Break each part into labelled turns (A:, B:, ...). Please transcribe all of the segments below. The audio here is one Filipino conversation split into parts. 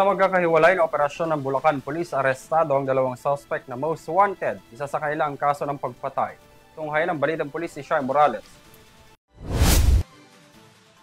A: Sa magkakahiwalay na operasyon ng Bulacan Police, arestado ang dalawang suspect na most wanted. Isa sa kanila ang kaso ng pagpatay. Tunghayan ng balitang pulis ni Shai Morales.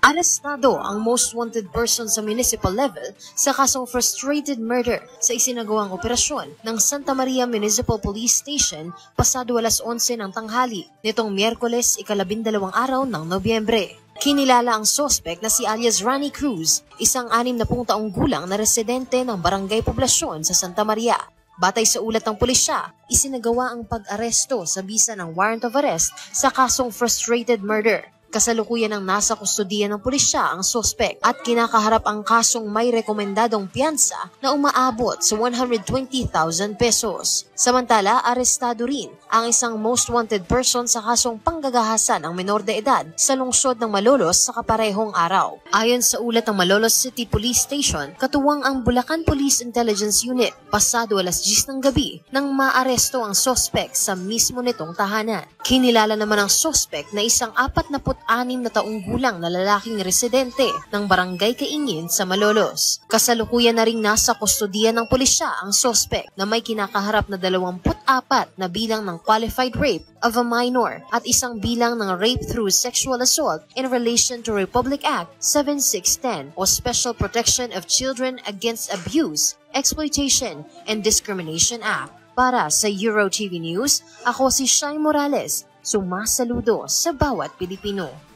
B: Arestado ang most wanted person sa municipal level sa kasong frustrated murder sa isinagawang operasyon ng Santa Maria Municipal Police Station pasado alas 11 ng tanghali nitong Miyerkules, 12 araw ng Nobyembre. Kinilala ang suspect na si alias Rani Cruz, isang 60 taong gulang na residente ng barangay poblasyon sa Santa Maria. Batay sa ulat ng pulisya, isinagawa ang pag-aresto sa bisa ng warrant of arrest sa kasong frustrated murder. Kasalukuyan ang nasa kustodiya ng pulisya ang suspect at kinakaharap ang kasong may rekomendadong piyansa na umaabot sa 120,000 pesos. Samantala, arestado rin ang isang most wanted person sa kasong panggagahasan ng menor de edad sa lungsod ng Malolos sa kaparehong araw. Ayon sa ulat ng Malolos City Police Station, katuwang ang Bulacan Police Intelligence Unit pasado alas 10 ng gabi nang maaresto ang suspect sa mismo nitong tahanan. Kinilala naman ang suspect na isang 46 na taong gulang na lalaking residente ng barangay Kaingin sa Malolos. Kasalukuyan na ring nasa kustodiya ng pulisya ang suspect na may kinakaharap na 24 na bilang ng qualified rape of a minor at isang bilang ng rape through sexual assault in relation to Republic Act 7610 o Special Protection of Children Against Abuse, Exploitation, and Discrimination Act. Para sa EuroTV News, ako si Shai Morales, sumasaludo sa bawat Pilipino.